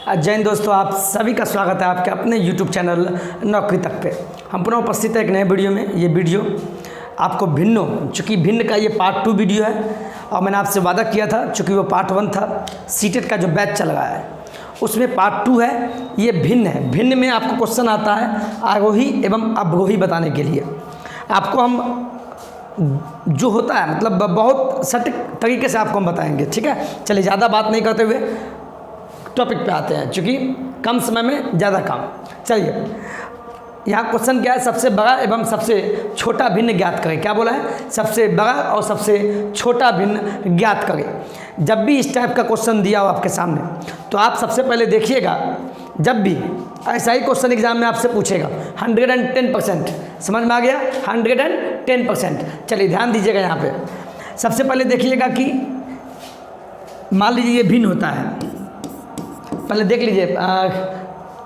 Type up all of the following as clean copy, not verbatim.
जय हिंद दोस्तों, आप सभी का स्वागत है आपके अपने YouTube चैनल नौकरी तक पे। हम पुनः उपस्थित है एक नए वीडियो में। ये वीडियो आपको चूँकि भिन्न का ये पार्ट 2 वीडियो है और मैंने आपसे वादा किया था, चूँकि वो पार्ट 1 था, सीटेट का जो बैच चल रहा है उसमें पार्ट 2 है, ये भिन्न है। भिन्न में आपको क्वेश्चन आता है आरोही एवं अवरोही बताने के लिए। आपको हम जो होता है मतलब बहुत सटीक तरीके से आपको हम बताएंगे, ठीक है। चलिए ज़्यादा बात नहीं करते हुए टॉपिक पे आते हैं, क्योंकि कम समय में ज़्यादा काम। चलिए, यहाँ क्वेश्चन क्या है, सबसे बड़ा एवं सबसे छोटा भिन्न ज्ञात करें। क्या बोला है? सबसे बड़ा और सबसे छोटा भिन्न ज्ञात करें। जब भी इस टाइप का क्वेश्चन दिया हो आपके सामने, तो आप सबसे पहले देखिएगा, जब भी ऐसा ही क्वेश्चन एग्जाम में आपसे पूछेगा 110%, समझ में आ गया? 110%। चलिए ध्यान दीजिएगा यहाँ पे। सबसे पहले देखिएगा कि मान लीजिए ये भिन्न होता है, पहले देख लीजिए,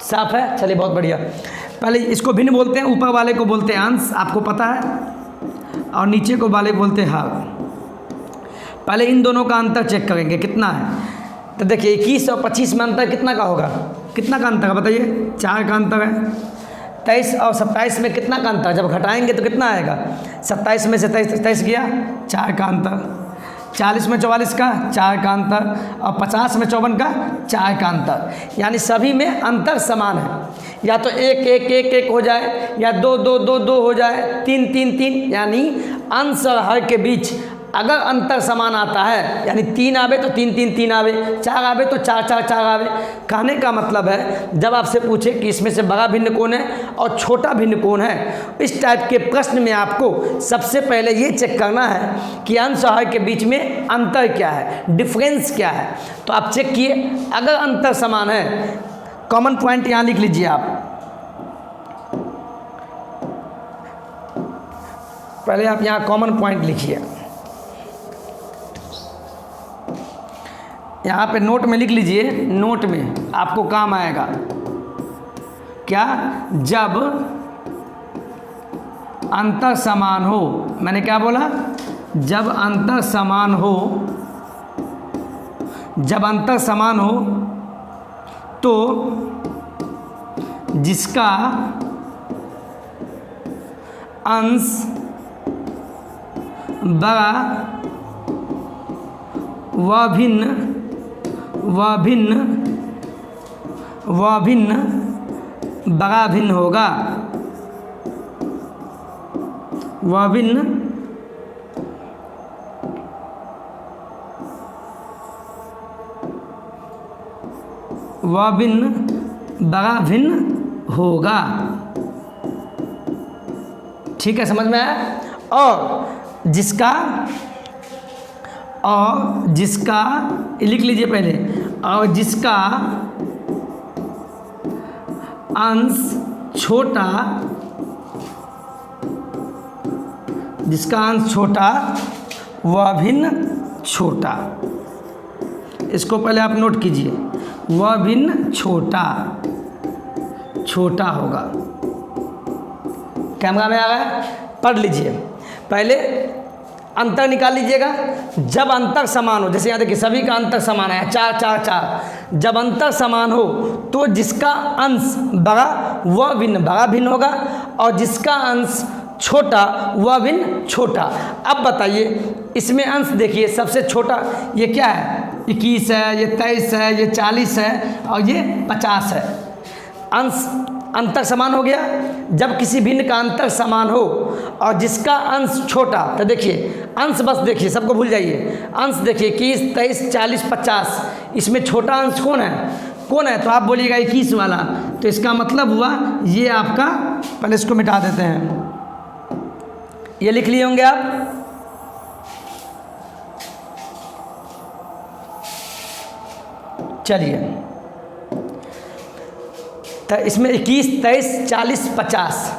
साफ है। चलिए बहुत बढ़िया। पहले इसको भिन्न बोलते हैं, ऊपर वाले को बोलते हैं अंश, आपको पता है, और नीचे को वाले बोलते हैं हर। पहले इन दोनों का अंतर चेक करेंगे कितना है। तो देखिए 21 और 25 में अंतर कितना का होगा? कितना का अंतर है बताइए? 4 का अंतर है। 23 और 27 में कितना का अंतर? जब घटाएंगे तो कितना आएगा? 27 में से 23 गया, 4 का अंतर। 40 में 44 का 4 का अंतर, और 50 में 54 का 4 का अंतर। यानी सभी में अंतर समान है। या तो 1 1 1 1 हो जाए, या 2 2 2 2 हो जाए, 3 3 3। यानी अंश और हर के बीच अगर अंतर समान आता है, यानी 3 आवे तो 3 3 3 आवे, 4 आवे तो 4 4 4 आवे। कहने का मतलब है, जब आपसे पूछे कि इसमें से बड़ा भिन्न कौन है और छोटा भिन्न कौन है, इस टाइप के प्रश्न में आपको सबसे पहले ये चेक करना है कि अंश और हर के बीच में अंतर क्या है, डिफरेंस क्या है। तो आप चेक किए, अगर अंतर समान है, कॉमन पॉइंट यहाँ लिख लीजिए आप। पहले आप यहाँ कॉमन पॉइंट लिखिए, यहाँ पे नोट में लिख लीजिए, नोट में आपको काम आएगा। क्या? जब अंतर समान हो। मैंने क्या बोला? जब अंतर समान हो, जब अंतर समान हो तो जिसका अंश बड़ा वह भिन्न बड़ा भिन्न होगा। वह भिन्न बड़ा भिन्न होगा। ठीक है, समझ में आया? और जिसका लिख लीजिए पहले, और जिसका अंश छोटा, वह भिन्न छोटा। इसको पहले आप नोट कीजिए, वह भिन्न छोटा होगा। कैमरा में आ रहा है? पढ़ लीजिए। पहले अंतर निकाल लीजिएगा। जब अंतर समान हो, जैसे यहाँ देखिए सभी का अंतर समान है, 4 4 4। जब अंतर समान हो तो जिसका अंश बड़ा वह बड़ा भिन्न होगा, और जिसका अंश छोटा वह भिन्न छोटा। अब बताइए, इसमें अंश देखिए, सबसे छोटा ये क्या है? 21 है, ये 23 है, ये 40 है, और ये 50 है। अंश अंतर समान हो गया। जब किसी भिन्न का अंतर समान हो और जिसका अंश छोटा, तो देखिए अंश बस देखिए, सबको भूल जाइए। अंश देखिए 21 23 40 50, इसमें छोटा अंश कौन है? तो आप बोलिएगा 21 वाला। तो इसका मतलब हुआ ये आपका, पहले इसको मिटा देते हैं, ये लिख लिए होंगे आप। चलिए, तो इसमें 21 23 40 50,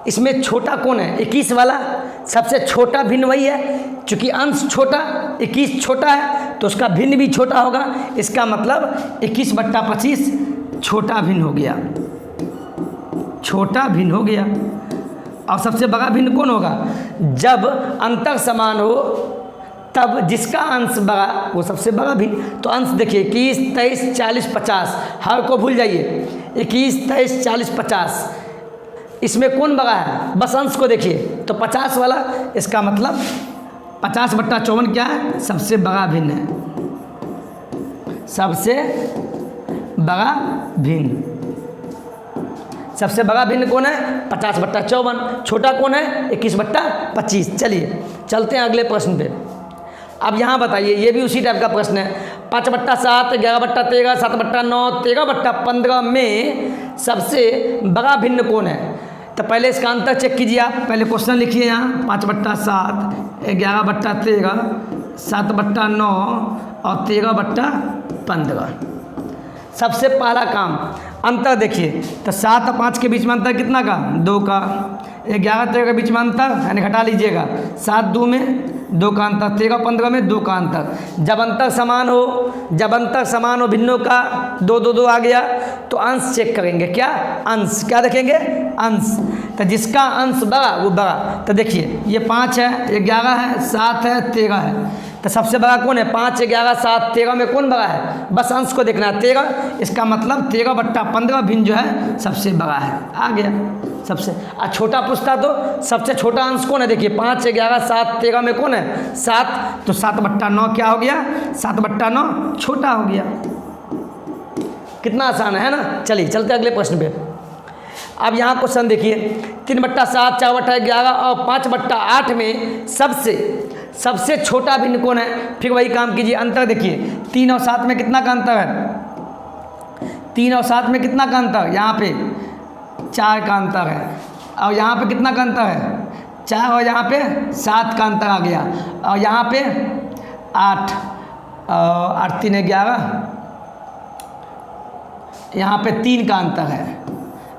इसमें छोटा कौन है? 21 वाला। सबसे छोटा भिन्न वही है, चूँकि अंश छोटा, 21 छोटा है, तो उसका भिन्न भी छोटा होगा। इसका मतलब 21/25 छोटा भिन्न हो गया, और सबसे बड़ा भिन्न कौन होगा? जब अंतर समान हो तब जिसका अंश बड़ा वो सबसे बड़ा भिन्न। तो अंश देखिए 21, 23, 40, 50, हर को भूल जाइए। 21, 23, 40, 50, इसमें कौन बड़ा है? बस अंश को देखिए तो 50 वाला, इसका मतलब 50/54 क्या है? सबसे बड़ा भिन्न है, सबसे बड़ा भिन्न। सबसे बड़ा भिन्न कौन है? 50/54। छोटा कौन है? 21/25। चलिए चलते हैं अगले प्रश्न पे। अब यहाँ बताइए, ये भी उसी टाइप का प्रश्न है। 5/7, 11/13, 7/9, 13/15 में सबसे बड़ा भिन्न कौन है? तो पहले इसका अंतर चेक कीजिए आप। पहले क्वेश्चन लिखिए यहाँ 5/7, 11/13, 7/9 और 13/15। सबसे पहला काम अंतर देखिए, तो 7 और 5 के बीच में अंतर कितना का? 2 का। 11-13 के बीच में अंतर यानी घटा लीजिएगा, 7-2 में 2 का अंतर, 13-15 में 2 का अंतर। जब अंतर समान हो भिन्नों का 2-2-2 आ गया तो अंश चेक करेंगे। क्या अंश? क्या देखेंगे? अंश। तो जिसका अंश बड़ा वो बड़ा। तो देखिए ये 5 है, 11 है, 7 है, 13 है। तो सबसे बड़ा कौन है? 5, 11, 7, 13 में कौन बड़ा है? बस अंश को देखना है 13। इसका मतलब 13/15 भिन्न जो है सबसे बड़ा है। आ गया सबसे। छोटा पूछता तो सबसे छोटा अंश कौन है? देखिए 5, 11, 7, 13 में कौन है? 7। तो 7/9 क्या हो गया? 7/9 छोटा हो गया। कितना आसान है ना। चलिए चलते अगले प्रश्न पे। अब यहाँ क्वेश्चन देखिए 3/7, 4/11 और 5/8 में सबसे छोटा भिन्न कौन है? फिर वही काम कीजिए, अंतर देखिए 3 और 7 में कितना का अंतर है? 3 और 7 में कितना का अंतर? यहाँ पे 4 का अंतर है। और यहाँ पे कितना का अंतर है? 4 और यहाँ पे 7 का अंतर आ गया। और यहाँ पे 8 और 8 3 11, यहाँ पे 3 का अंतर है।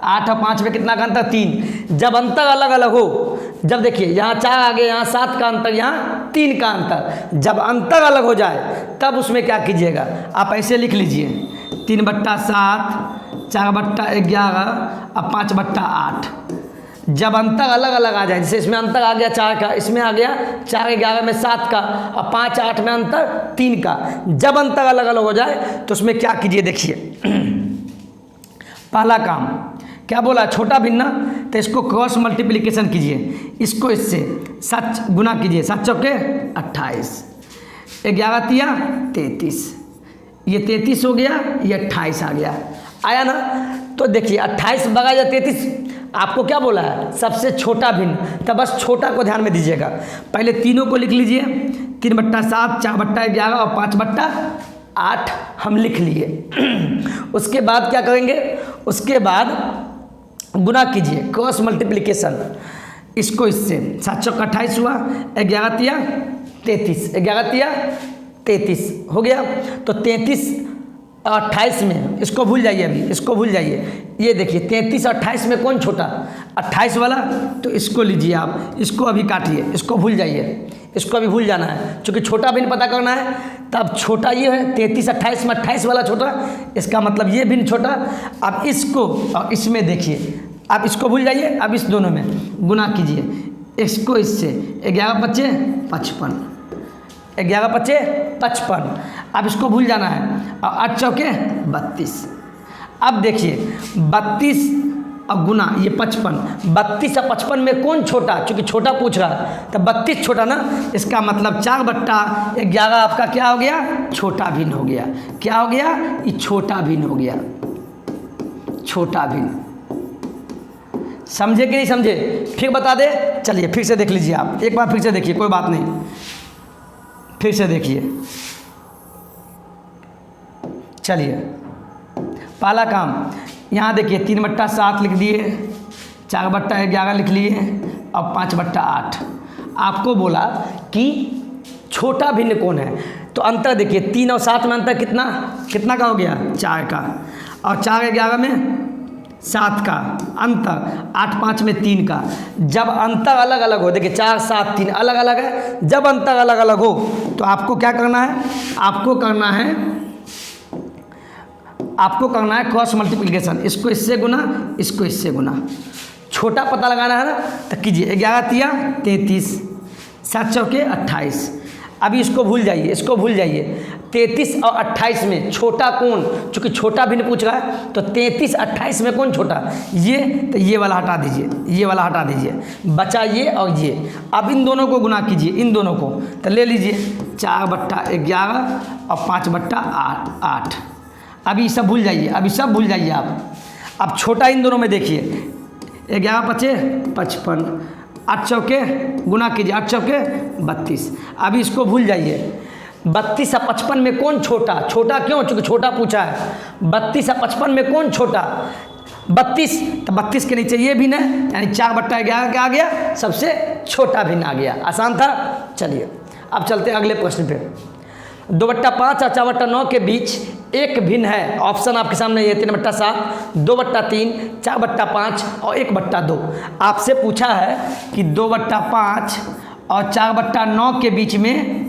8 और 5 में कितना का अंतर? 3। जब अंतर अलग अलग हो, जब देखिए यहाँ 4 आ गया, यहाँ 7 का अंतर, यहाँ 3 का अंतर, जब अंतर अलग हो जाए तब उसमें क्या कीजिएगा? आप ऐसे लिख लीजिए 3/7, 4/11 और 5/8। जब अंतर अलग अलग आ जाए, जैसे इसमें अंतर आ गया 4 का, इसमें आ गया 4-11 में 7 का और 5-8 में अंतर 3 का। जब अंतर अलग अलग हो जाए तो उसमें क्या कीजिए? देखिए पहला काम क्या बोला? छोटा भिन्न। तो इसको क्रॉस मल्टीप्लिकेशन कीजिए, इसको इससे 7 गुना कीजिए, 7 चौके 28, 11 तिया 33, ये 33 हो गया, ये 28 आ गया। आया ना। तो देखिए 28 बगा या 33, आपको क्या बोला है? सबसे छोटा भिन्न। तो बस छोटा को ध्यान में दीजिएगा। पहले तीनों को लिख लीजिए, 3/7, 4/11 और 5/8 हम लिख लिए। उसके बाद क्या करेंगे? उसके बाद गुना कीजिए, क्रॉस मल्टीप्लिकेशन। इसको इससे 7 चौका 28 हुआ, 11 तिया 33, 11 तिया 33 हो गया। तो 33 और 28 में इसको भूल जाइए, अभी इसको भूल जाइए। ये देखिए 33 और 28 में कौन छोटा? 28 वाला। तो इसको लीजिए आप, इसको अभी काटिए, इसको भूल जाइए, इसको अभी भूल जाना है। चूँकि छोटा भिन्न पता करना है, तब छोटा ये है 33 28 में 28 वाला छोटा, इसका मतलब ये भिन्न छोटा। अब इसको और इसमें देखिए, आप इसको भूल जाइए, अब इस दोनों में गुना कीजिए, इसको इससे 11×5 = 55, 11×5 = 55। अब इसको भूल जाना है और 8 चौके 32। अब देखिए 32 और गुना ये 55, 32 और 55 में कौन छोटा? चूँकि छोटा पूछ रहा है तो 32 छोटा ना। इसका मतलब 4/11 आपका क्या हो गया? छोटा भिन्न हो गया। क्या हो गया? ये छोटा भिन्न हो गया, छोटा भिन्न। समझे कि नहीं समझे? फिर बता दे। चलिए फिर से देख लीजिए आप, एक बार फिर से देखिए, कोई बात नहीं, फिर से देखिए। चलिए पहला काम यहाँ देखिए 3/7 लिख दिए, 4/11 लिख लिए और 5/8। आपको बोला कि छोटा भिन्न कौन है। तो अंतर देखिए 3 और 7 में अंतर कितना का हो गया? 4 का। और 4-11 में 7 का अंतर, 8-5 में 3 का। जब अंतर अलग अलग हो, देखिए 4 7 3 अलग अलग है, जब अंतर अलग अलग हो तो आपको क्या करना है? आपको करना है क्रॉस मल्टीप्लिकेशन। इसको इससे गुना, इसको इससे गुना। छोटा पता लगाना है ना, तो कीजिए 11 तिया 33, 7 चौके 28। अभी इसको भूल जाइए, इसको भूल जाइए। 33 और 28 में छोटा कौन, चूँकि छोटा भिन्न पूछ रहा है तो 33 28 में कौन छोटा, ये, तो ये वाला हटा दीजिए, ये वाला हटा दीजिए, बचा ये और ये। अब इन दोनों को गुना कीजिए, इन दोनों को, तो ले लीजिए 4/11 और 5/8। अभी सब भूल जाइए, अभी सब भूल जाइए आप। अब छोटा इन दोनों में देखिए, 11 पचे 55, 8 चौके गुना कीजिए, 8 चौके 32। अभी इसको भूल जाइए। 32 और 55 में कौन छोटा, छोटा क्यों, चूँकि छोटा पूछा है। 32 और 55 में कौन छोटा, 32, तो 32 के नीचे ये भिन्न है, यानी 4/11 क्या आ गया, सबसे छोटा भिन्न आ गया। आसान था। चलिए अब चलते हैं अगले प्रश्न पे। 2/5 और 4/9 के बीच एक भिन्न है। ऑप्शन आपके सामने ये 3/7, 2/3, 4/5 और 1/2। आपसे पूछा है कि 2/5 और 4/9 के बीच में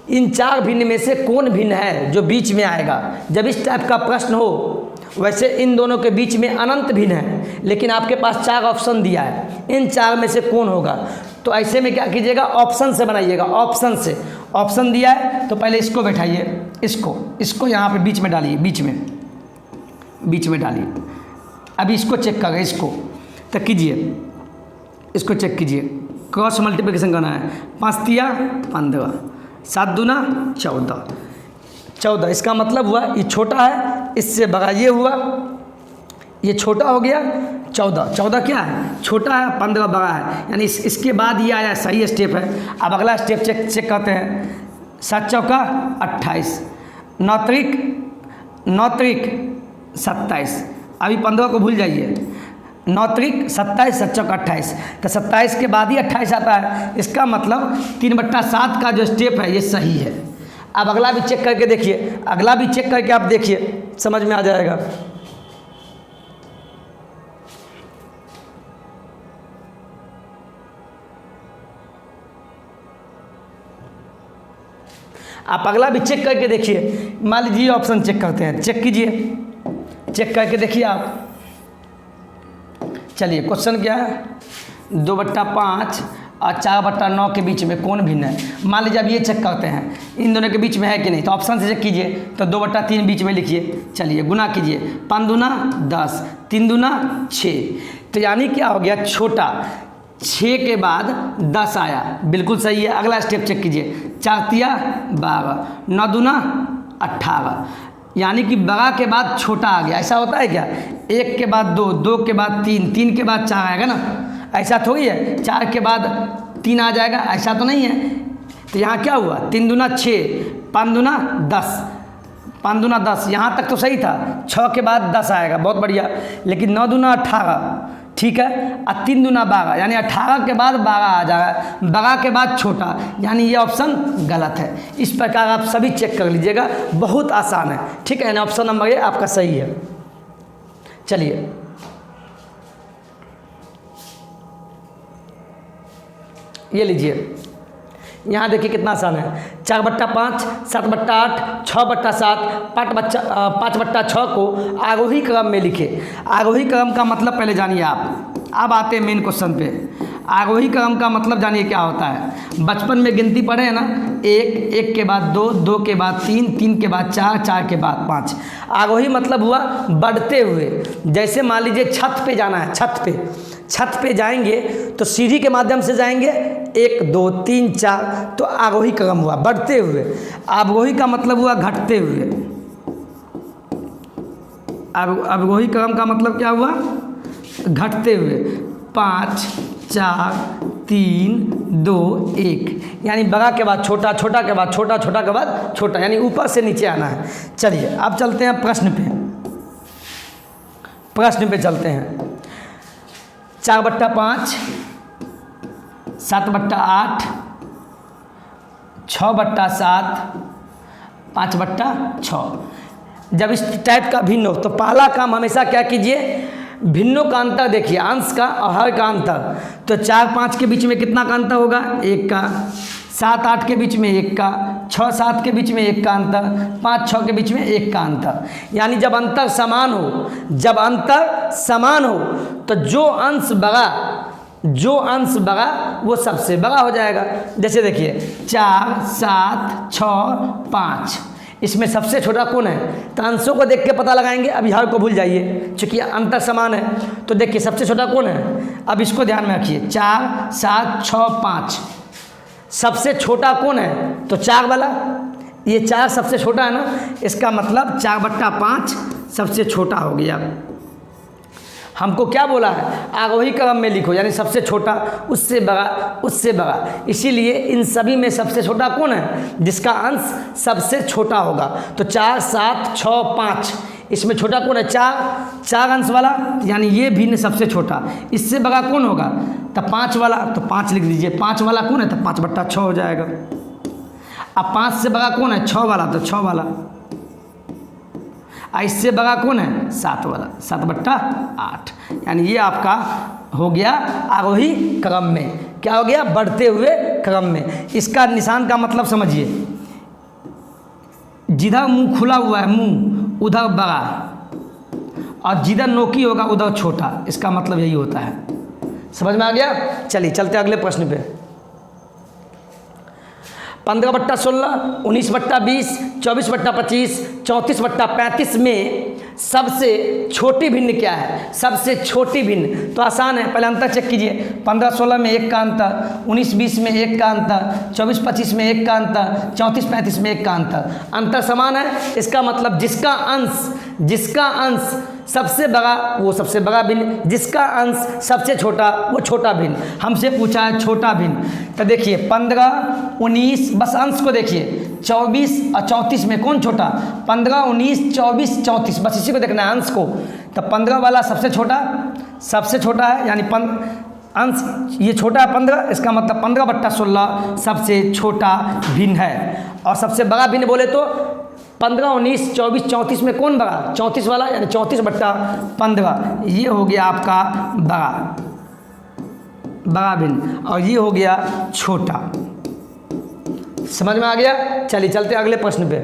इन 4 भिन्न में से कौन भिन्न है जो बीच में आएगा। जब इस टाइप का प्रश्न हो, वैसे इन दोनों के बीच में अनंत भिन्न है, लेकिन आपके पास 4 ऑप्शन दिया है, इन 4 में से कौन होगा। तो ऐसे में क्या कीजिएगा, ऑप्शन से बनाइएगा, ऑप्शन से। ऑप्शन दिया है तो पहले इसको बैठाइए, इसको यहाँ पे बीच में डालिए, बीच में डालिए। अभी इसको चेक करें, इसको तो कीजिए, इसको चेक कीजिए। क्रॉस मल्टीप्लिकेशन करना है। 5 तिया 15, 7 दूना 14। इसका मतलब हुआ ये छोटा है, इससे बड़ा ये हुआ, ये छोटा हो गया। 14 क्या है, छोटा है, 15 बड़ा है, यानी इसके बाद ये आया, सही स्टेप है। अब अगला स्टेप चेक करते हैं। 7 चौका 28, 9 त्रिक 27। अभी 15 को भूल जाइए, 9 त्रिक 27, 7 चौका 28, तो 27 के बाद ही 28 आता है। इसका मतलब 3/7 का जो स्टेप है ये सही है। अब अगला भी चेक करके देखिए, अगला भी चेक करके आप देखिए, समझ में आ जाएगा। आप अगला भी चेक करके देखिए। मान लीजिए ऑप्शन चेक करते हैं, चेक कीजिए, चेक करके देखिए आप। चलिए क्वेश्चन क्या है, 2/5 और 4/9 के बीच में कौन भिन्न है। मान लीजिए अब ये चेक करते हैं इन दोनों के बीच में है कि नहीं, तो ऑप्शन से चेक कीजिए। तो 2/3 बीच में लिखिए, चलिए गुना कीजिए। 5 दूना 10, 3 दूना 6, तो यानी क्या हो गया, छोटा। 6 के बाद 10 आया, बिल्कुल सही है। अगला स्टेप चेक कीजिए। 4 तिया 12, 9 दूना 18, यानी कि बड़ा के बाद छोटा आ गया। ऐसा होता है क्या, 1 के बाद 2, 2 के बाद 3, 3 के बाद 4 आएगा ना, ऐसा थोड़ी है। 4 के बाद 3 आ जाएगा, ऐसा तो नहीं है। तो यहाँ क्या हुआ, 3 दूना 6, 5 दूना 10, 5 दूना 10, यहाँ तक तो सही था। 6 के बाद 10 आएगा, बहुत बढ़िया। लेकिन 9 दूना 18, ठीक है। और 3 दूना 12, यानी 18 के बाद 12 आ जाएगा, 12 के बाद छोटा, यानी ये ऑप्शन गलत है। इस प्रकार आप सभी चेक कर लीजिएगा, बहुत आसान है, ठीक है। यानी ऑप्शन नंबर ए आपका सही है। चलिए ये लीजिए, यहाँ देखिए कितना आसान है। 4/5, 7/8, 6/7, 5/6 को आरोही क्रम में लिखे। आरोही क्रम का मतलब पहले जानिए आप। अब आते हैं मेन क्वेश्चन पे। आरोही क्रम का मतलब जानिए क्या होता है। बचपन में गिनती पढ़े हैं ना, 1 के बाद 2, 2 के बाद 3, 3 के बाद 4, 4 के बाद 5। आरोही मतलब हुआ बढ़ते हुए। जैसे मान लीजिए छत पे जाना है, छत पे जाएंगे तो सीढ़ी के माध्यम से जाएंगे, 1 2 3 4, तो आरोही क्रम हुआ बढ़ते हुए। अवरोही का मतलब हुआ घटते हुए। अवरोही क्रम का मतलब क्या हुआ, घटते हुए। 5 4 3 2 1, यानी बड़ा के बाद छोटा, छोटा के बाद छोटा, छोटा के बाद छोटा, यानी ऊपर से नीचे आना है। चलिए अब चलते हैं प्रश्न पे चलते हैं। 4/5, 7/8, 6/7, 5/6। जब इस टाइप का भिन्न हो तो पहला काम हमेशा क्या कीजिए, भिन्नों का अंतर देखिए, अंश का और हर का अंतर। तो 4-5 के बीच में कितना का अंतर होगा, 1 का। 7-8 के बीच में 1 का, 6-7 के बीच में 1 का अंतर, 5-6 के बीच में 1 का अंतर। यानी जब अंतर समान हो, तो जो अंश बड़ा वो सबसे बड़ा हो जाएगा। जैसे देखिए 4, 7, 6, 5, इसमें सबसे छोटा कौन है? तो अंशों को देख के पता लगाएंगे। अब यहाँ को भूल जाइए, चूँकि अंतर समान है। तो देखिए सबसे छोटा कौन है? अब इसको ध्यान में रखिए, 4, 7, 6, 5, सबसे छोटा कौन है? तो 4 वाला। ये 4 सबसे छोटा है ना, इसका मतलब 4/5 सबसे छोटा हो गया। हमको क्या बोला है? आरोही क्रम में लिखो, यानी सबसे छोटा, उससे बड़ा, उससे बड़ा। इसीलिए इन सभी में सबसे छोटा कौन है? जिसका अंश सबसे छोटा होगा। तो 4, 7, 6, 5, इसमें छोटा कौन है? 4 अंश वाला, यानी ये भिन्न सबसे छोटा। इससे बड़ा कौन होगा? तो 5 वाला। तो 5 लिख दीजिए। 5 वाला कौन है? तो 5/6 हो जाएगा। अब 5 से बड़ा कौन है? 6 वाला। तो 6 वाला। इससे बड़ा कौन है? 7 वाला, 7/8। यानी ये आपका हो गया आरोही क्रम में। क्या हो गया? बढ़ते हुए क्रम में। इसका निशान का मतलब समझिए, जिधर मुंह खुला हुआ है मुंह, उधर बड़ा, और जिधर नोकी होगा उधर छोटा। इसका मतलब यही होता है। समझ में आ गया? चलिए चलते अगले प्रश्न पे। 15/16, 19/20, 24/25, 34/35 में सबसे छोटी भिन्न क्या है? सबसे छोटी भिन्न तो आसान है, पहले अंतर चेक कीजिए। 15-16 में 1 का अंतर, 19-20 में 1 का अंतर, 24-25 में 1 का अंतर, 34-35 में 1 का अंतर। अंतर समान है, इसका मतलब जिसका अंश सबसे बड़ा वो सबसे बड़ा भिन्न, जिसका अंश सबसे छोटा वो छोटा भिन्न। हमसे पूछा है छोटा भिन्न। तो देखिए 15, 19, बस अंश को देखिए, 24 और 34 में कौन छोटा? 15, 19, 24, 34, बस इसी को देखना है अंश को। तो 15 वाला सबसे छोटा है, यानी अंश ये छोटा है 15, इसका मतलब 15/16 सबसे छोटा भिन्न है। और सबसे बड़ा भिन्न बोले तो 15, 19, 24, 34 में कौन बड़ा? 34 वाला, यानी 34/15। ये हो गया आपका बड़ा भिन्न, और ये हो गया छोटा। समझ में आ गया? चलिए चलते अगले प्रश्न पे।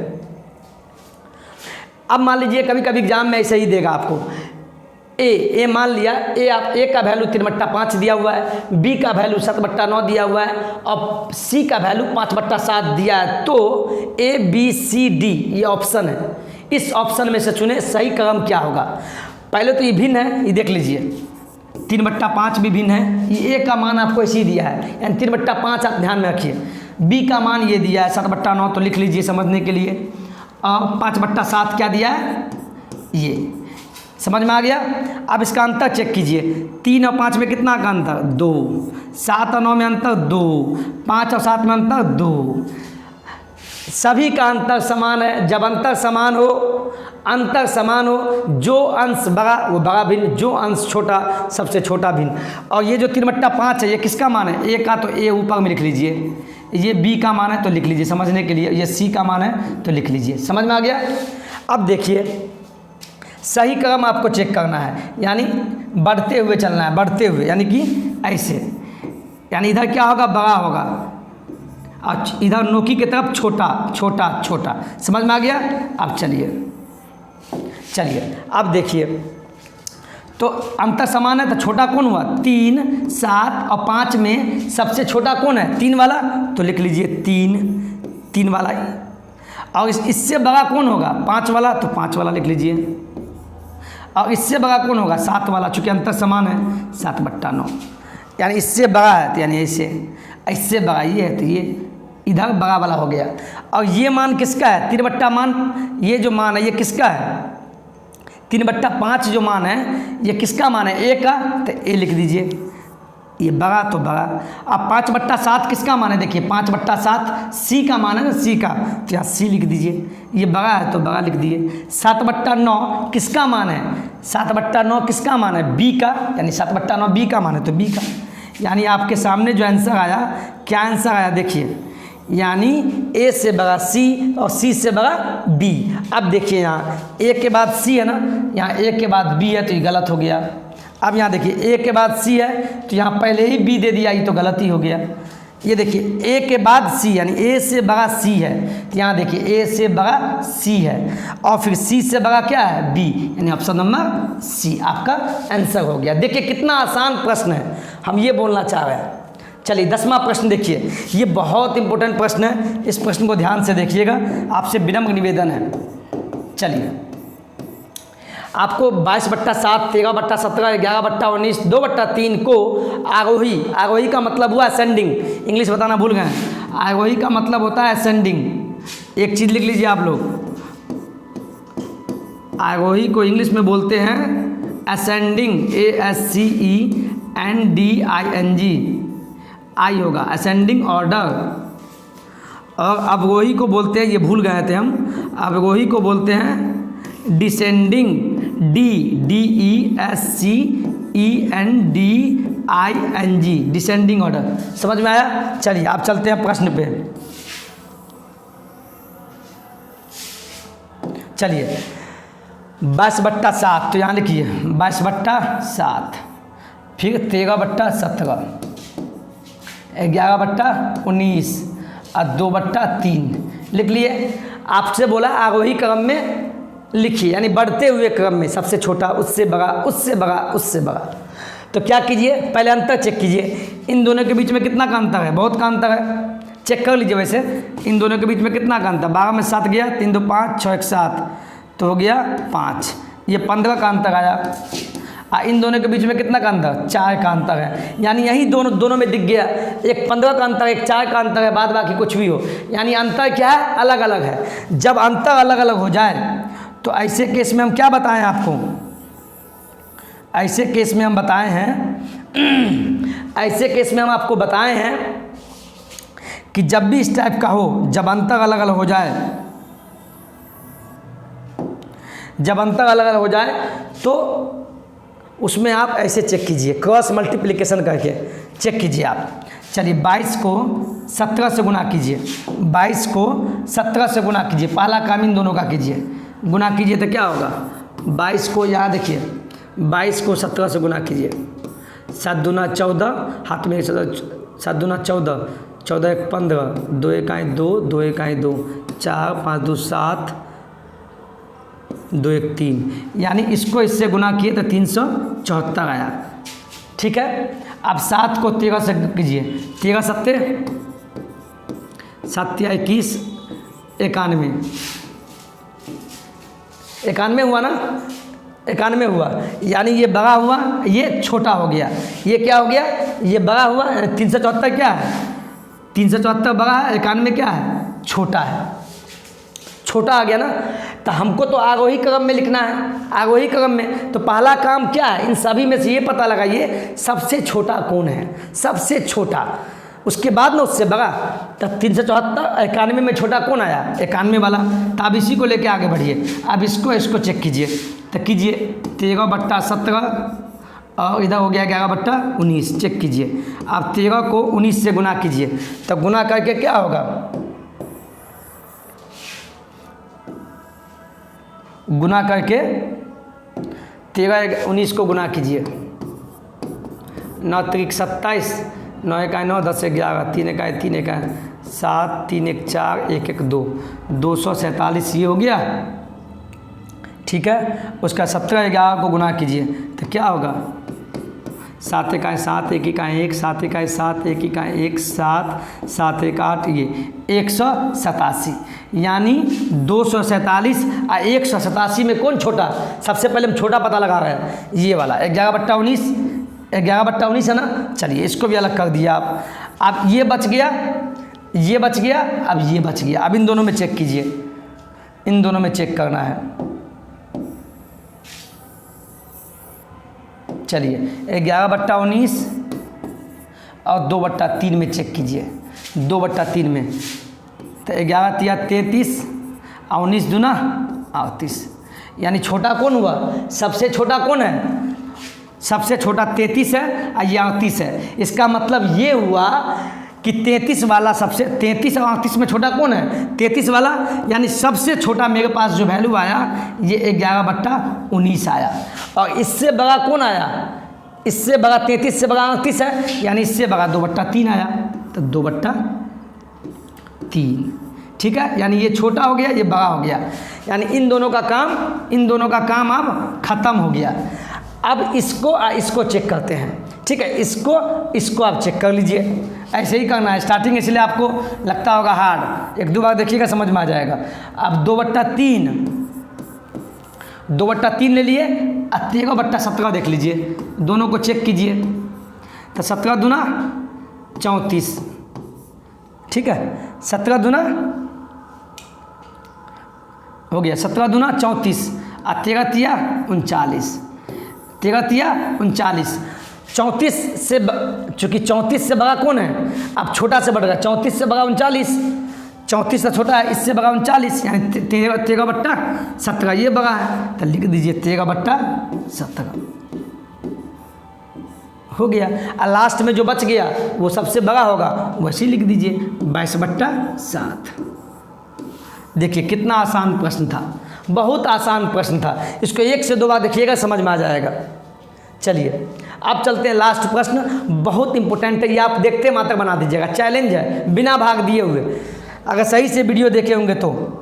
अब मान लीजिए कभी कभी एग्जाम में ऐसे ही देगा आपको, ए मान लिया ए का वैल्यू 3/5 दिया हुआ है, बी का वैल्यू 7/9 दिया हुआ है, और सी का वैल्यू 5/7 दिया है। तो ए, बी, सी, डी ये ऑप्शन है। इस ऑप्शन में से चुने सही क्रम क्या होगा। पहले तो ये भिन्न है, ये देख लीजिए, 3/5 भी भिन्न है। ये ए का मान आपको ऐसे ही दिया है, यानी 3/5 आप ध्यान में रखिए। बी का मान ये दिया है 7/9, तो लिख लीजिए समझने के लिए। और 5/7 क्या दिया है? ये समझ में आ गया। अब इसका अंतर चेक कीजिए, 3 और 5 में कितना का अंतर? 2। 7 और 9 में अंतर 2। 5 और 7 में अंतर 2। सभी का अंतर समान है। जब अंतर समान हो, जो अंश बड़ा वो बड़ा भिन्न, जो अंश छोटा सबसे छोटा भिन्न। और ये जो 3/5 है, ये किसका मान है? ए का, तो ए ऊपर में लिख लीजिए। ये बी का मान है तो लिख लीजिए समझने के लिए। ये सी का मान है तो लिख लीजिए। समझ में आ गया? अब देखिए सही क्रम आपको चेक करना है, यानी बढ़ते हुए चलना है, बढ़ते हुए यानी कि ऐसे, यानी इधर क्या होगा? बड़ा होगा, और इधर नोकी की तरफ छोटा। समझ में आ गया? अब चलिए अब देखिए, तो अंतर समान है तो छोटा कौन हुआ? 3, 7 और 5 में सबसे छोटा कौन है? 3 वाला, तो लिख लीजिए 3 वाला। और इससे बड़ा कौन होगा? 5 वाला, तो 5 वाला लिख लीजिए। और इससे बड़ा कौन होगा? 7 वाला, चूँकि अंतर समान है, 7/9। यानी इससे बड़ा है तो यानी ऐसे बड़ा ये है, तो ये इधर बड़ा वाला हो गया। और ये मान किसका है? 3/5 मान, ये जो मान है ये किसका है? 3/5 जो मान है ये किसका मान है? ए का, तो ए लिख दीजिए। ये बड़ा तो बड़ा। अब 5/7 किसका मान है? देखिए 5/7 सी का मान है ना, सी का, तो यहाँ सी लिख दीजिए। ये बड़ा है तो बड़ा लिख दिए। 7/9 किसका मान है? 7/9 किसका मान है? बी का, यानी 7/9 बी का मान है तो बी का। यानी आपके सामने जो आंसर आया, क्या आंसर आया देखिए, यानी ए से बड़ा सी और सी से बड़ा बी। अब देखिए यहाँ ए के बाद सी है ना, यहाँ ए के बाद बी है तो ये गलत हो गया। अब यहाँ देखिए ए के बाद सी है तो यहाँ पहले ही बी दे दिया, ये तो गलत ही हो गया। ये देखिए ए के बाद सी, यानी ए से बड़ा सी है, तो यहाँ देखिए ए से बड़ा सी है, और फिर सी से बड़ा क्या है? बी, यानी ऑप्शन नंबर सी आपका आंसर हो गया। देखिए कितना आसान प्रश्न है, हम ये बोलना चाह रहे हैं। चलिए 10वां प्रश्न देखिए, ये बहुत इंपॉर्टेंट प्रश्न है, इस प्रश्न को ध्यान से देखिएगा, आपसे विनम्र निवेदन है। चलिए आपको 22/7, 13/17, 11/19, 2/3 को आरोही का मतलब हुआ असेंडिंग, इंग्लिश बताना भूल गए, आरोही का मतलब होता है असेंडिंग। एक चीज़ लिख लीजिए आप लोग, आरोही को इंग्लिश में बोलते हैं असेंडिंग, ASCENDING, आई होगा असेंडिंग ऑर्डर। और अवरोही को बोलते हैं, ये भूल गए थे हम, अवरोही को बोलते हैं डिसेंडिंग, DESCENDING, डिसेंडिंग ऑर्डर। समझ में आया? चलिए आप चलते हैं प्रश्न पे। चलिए 22/7, तो यहाँ लिखिए 22/7, फिर 13/17, 11/19 और 2/3 लिख लिए। आपसे बोला आरोही क्रम में लिखिए, यानी बढ़ते हुए क्रम में, सबसे छोटा, उससे बड़ा, उससे बड़ा, उससे बड़ा। तो क्या कीजिए, पहले अंतर चेक कीजिए, इन दोनों के बीच में कितना का अंतर है, बहुत का अंतर है, चेक कर लीजिए। वैसे इन दोनों के बीच में कितना का अंतर, 12 में 7 गया, 3 2 5, 6 1 7, तो हो गया 5, ये 15 का अंतर आया। इन दोनों के बीच में कितना का अंतर, 4 का अंतर है, यानी यही दोनों में दिख गया, एक 15 का अंतर, एक 4 का अंतर है, बाद बाकी कुछ भी हो, यानी अंतर क्या है, अलग अलग है। जब अंतर अलग अलग हो जाए तो ऐसे केस में हम क्या बताएं आपको, ऐसे केस में हम बताए हैं, ऐसे केस में हम आपको बताए हैं कि जब भी इस टाइप का हो, जब अंतर अलग अलग हो जाए, जब अंतर अलग अलग हो जाए तो उसमें आप ऐसे चेक कीजिए, क्रॉस मल्टीप्लिकेशन करके चेक कीजिए आप। चलिए 22 को 17 से गुना कीजिए, 22 को 17 से गुना कीजिए, पहला काम इन दोनों का कीजिए, गुना कीजिए तो क्या होगा, 22 को यहाँ देखिए, 22 को 17 से गुना कीजिए, 7 दूना 14, हाथ में 7 दूना 14, 14 1 15, 2 1 2, 2 1 2, 4 5 2 7, 2 1 3, यानी इसको इससे गुना किए तो 374 आया। ठीक है, अब 7 को 13 से कीजिए, 13 7 7 21, 91, 91 हुआ ना, 91 हुआ, यानी ये बड़ा हुआ, ये छोटा हो गया, ये क्या हो गया, ये बड़ा हुआ, 374 क्या है, 374 बड़ा है, 91 क्या है, छोटा है, छोटा आ गया ना। तो हमको तो आरोही क्रम में लिखना है, आरोही क्रम में, तो पहला काम क्या है, इन सभी में से ये पता लगाइए सबसे छोटा कौन है, सबसे छोटा, उसके बाद ना उससे बड़ा। तब 374, 91 में छोटा कौन आया, 91 वाला। तो अब इसी को लेके आगे बढ़िए, अब इसको चेक कीजिए, तो कीजिए 13/17 और इधर हो गया 11/19, चेक कीजिए। अब 13 को 19 से गुना कीजिए, तो गुना करके क्या होगा, गुना करके 13 19 को गुना कीजिए, 9 3 27, 9 1 9, 10 11, 3 1 3 1 7, 3 1 4, 1 1 2, 247 ये हो गया। ठीक है, उसका 17 11 को गुना कीजिए तो क्या होगा, 7 1 7, 1 1 1, 7 1 7, 1 1 1, 7 7 1 8, ये 187, यानी 247 और 187 में कौन छोटा, सबसे पहले हम छोटा पता लगा रहे हैं, ये वाला 11/19, 11/19 है ना। चलिए इसको भी अलग कर दिया आप, अब ये बच गया, ये बच गया, अब ये बच गया। अब इन दोनों में चेक कीजिए, इन दोनों में चेक करना है। चलिए 11/19 और 2/3 में चेक कीजिए, 2/3 में, तो 11 3 33 और 19 दूना 38, यानी छोटा कौन हुआ, सबसे छोटा कौन है, सबसे छोटा 33 है और ये 38 है। इसका मतलब ये हुआ कि 33 वाला सबसे, 33 और 38 में छोटा कौन है, 33 वाला, यानी सबसे छोटा मेरे पास जो वैल्यू आया ये 11/19 आया। और इससे बड़ा कौन आया, इससे बड़ा 33 से बड़ा 38 है, यानी इससे बड़ा 2/3 आया, तो 2/3। ठीक है, यानी ये छोटा हो गया, ये बड़ा हो गया, यानी इन दोनों का काम अब खत्म हो गया। अब इसको चेक करते हैं, ठीक है, इसको आप चेक कर लीजिए। ऐसे ही करना है, स्टार्टिंग इसलिए आपको लगता होगा हार्ड, 1-2 बार देखिएगा समझ में आ जाएगा। अब 2/3 ले लिए, 13/17 देख लीजिए, दोनों को चेक कीजिए। तो 17 दूना 34, ठीक है, 17 दूना हो गया, 17 दूना 34 और 13 तिया 39, 13 तिया 39। 34 से चूँकि 34 से बड़ा कौन है, अब छोटा से बढ़ेगा, 34 से बड़ा 39, 34 से छोटा है, इससे बड़ा 39, यानी 13/17 ये बड़ा है, तो लिख दीजिए 13/17 हो गया। और लास्ट में जो बच गया वो सबसे बड़ा होगा, वैसे ही लिख दीजिए 22/7। देखिए कितना आसान प्रश्न था, बहुत आसान प्रश्न था। इसको 1 से 2 बार देखिएगा समझ में आ जाएगा। चलिए अब चलते हैं लास्ट प्रश्न, बहुत इंपॉर्टेंट है, ये आप देखते मात्र बना दीजिएगा, चैलेंज है बिना भाग दिए हुए, अगर सही से वीडियो देखे होंगे तो।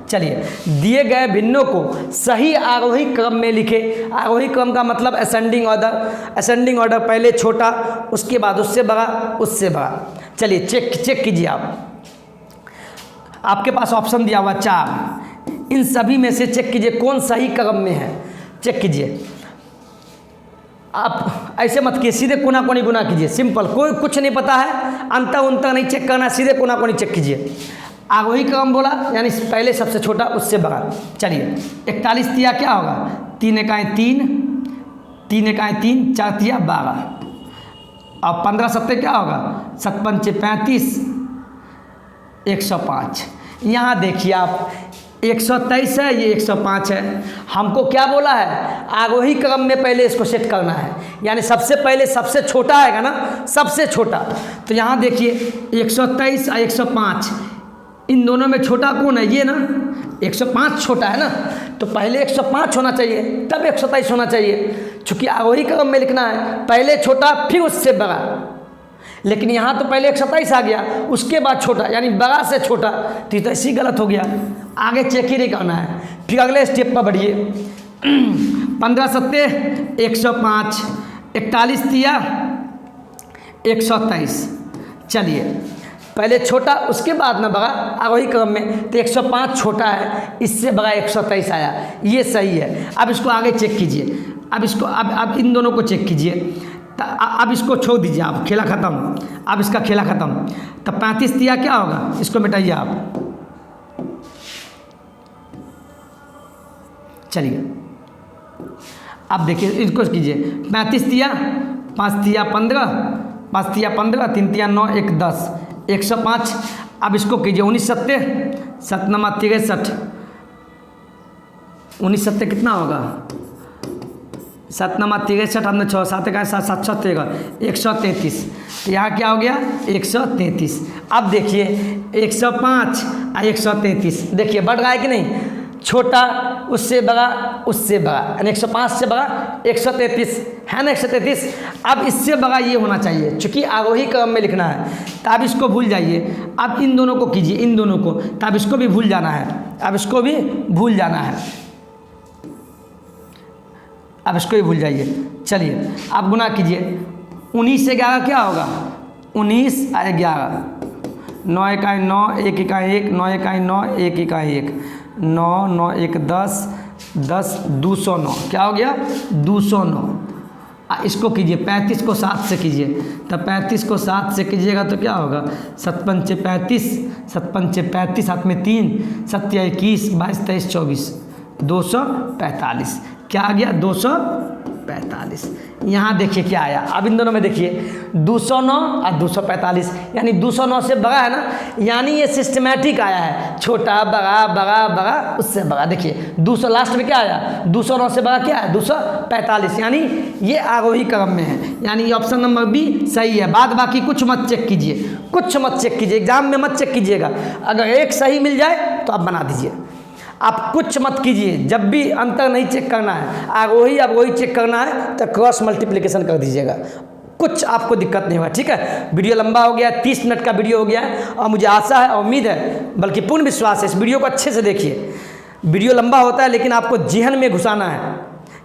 चलिए, दिए गए भिन्नों को सही आरोही क्रम में लिखे। आरोही क्रम का मतलब असेंडिंग ऑर्डर, पहले छोटा, उसके बाद उससे बड़ा, उससे बड़ा। चलिए चेक कीजिए आपके पास ऑप्शन दिया हुआ 4, इन सभी में से चेक कीजिए कौन सही क्रम में है। चेक कीजिए, आप ऐसे मत कीजिए, सीधे कोना कोनी गुना कीजिए, सिंपल, कोई कुछ नहीं पता है, अंतर नहीं चेक करना, सीधे कोना कोनी चेक कीजिए। आरोही क्रम बोला यानी पहले सबसे छोटा उससे बड़ा। चलिए 41 तिया क्या होगा, 3 एकाएँ 3, 3 एकाएँ 3, 4 तिया 12, अब 15 सत्ते क्या होगा, 7 पंचे 35, 105। यहाँ देखिए आप 123 है, ये 105 है। हमको क्या बोला है, आरोही क्रम में पहले इसको सेट करना है, यानी सबसे पहले सबसे छोटा आएगा ना, सबसे छोटा। तो यहाँ देखिए 123 और 105, इन दोनों में छोटा कौन है, ये ना, 105 छोटा है ना, तो पहले 105 होना चाहिए, तब 127 होना चाहिए। चूँकि आरोही क्रम में लिखना है, पहले छोटा फिर उससे बड़ा, लेकिन यहाँ तो पहले 127 आ गया, उसके बाद छोटा, यानी बड़ा से छोटा, तो ये तो ऐसी गलत हो गया। आगे चेक ही नहीं करना है, फिर अगले स्टेप पर बढ़िए। 15 सत्ते 105, 41 तिया 123। चलिए पहले छोटा उसके बाद ना बड़ा, आरोही क्रम में, तो 105 छोटा है, इससे बड़ा 123 आया, ये सही है। अब इसको आगे चेक कीजिए, अब इसको अब इन दोनों को चेक कीजिए, अब इसको छोड़ दीजिए, आप खेला ख़त्म, अब इसका खेला ख़त्म। तब 35 तिया क्या होगा, इसको मिटाइए आप। चलिए अब देखिए इसको कीजिए, 35 तिया 5 तिया 15, 5 तिया 15, 3 तिया 9, 1 10, 105। अब इसको कीजिए 19 सत्ते 7 नमा 63, 19 सत्ते कितना होगा, 7 नमा 63, हमने 6 7 का 7 7 6 13, 133। तो यहाँ क्या हो गया 133। अब देखिए 105 और 133, देखिए बढ़ रहा है कि नहीं, छोटा उससे बड़ा, उससे बड़ा, यानी 105 से बड़ा 133 है ना, 133। अब इससे बड़ा ये होना चाहिए, चूँकि आरोही क्रम में लिखना है, तो अब इसको भूल जाइए। अब इन दोनों को कीजिए, इन दोनों को, तो अब इसको भी भूल जाना है, अब इसको भी भूल जाना है, अब इसको भी भूल जाइए। चलिए आप गुना कीजिए, 19 से 11 क्या होगा, 19 और 11, 9 इकाई 9, 1 इकाई 1, 9 इकाई 9, 1 इकाई 1, 9 9 1 10, 10 209, क्या हो गया 209। इसको कीजिए 35 को 7 से कीजिए, तब 35 को 7 से कीजिएगा तो क्या होगा, 7 पंचे 35, 7 पंचे 35, 7 में 3, 7 या 21, 22 23 24, 245। क्या आ गया 245। यहाँ देखिए क्या आया, अब इन दोनों में देखिए 209 और 245, यानी 209 से बड़ा है ना, यानी ये सिस्टमैटिक आया है, छोटा बड़ा बड़ा बड़ा उससे बड़ा। देखिए 200 लास्ट में क्या आया, 209 से बड़ा क्या है 245, यानी ये आरोही क्रम में है, यानी ये ऑप्शन नंबर बी सही है। बाद बाकी कुछ मत चेक कीजिए, कुछ मत चेक कीजिए, एग्जाम में मत चेक कीजिएगा, अगर एक सही मिल जाए तो आप बना दीजिए, आप कुछ मत कीजिए। जब भी अंतर नहीं चेक करना है, आरोही अवरोही चेक करना है तो क्रॉस मल्टीप्लिकेशन कर दीजिएगा, कुछ आपको दिक्कत नहीं होगा। ठीक है, वीडियो लंबा हो गया, 30 मिनट का वीडियो हो गया है, और मुझे आशा है और उम्मीद है, बल्कि पूर्ण विश्वास है, इस वीडियो को अच्छे से देखिए। वीडियो लंबा होता है लेकिन आपको जेहन में घुसाना है,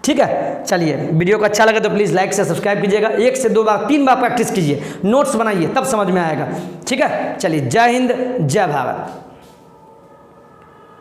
ठीक है, चलिए वीडियो को अच्छा लगे तो प्लीज़ लाइक से सब्सक्राइब कीजिएगा। 1 से 2 बार 3 बार प्रैक्टिस कीजिए, नोट्स बनाइए, तब समझ में आएगा। ठीक है, चलिए जय हिंद जय भारत।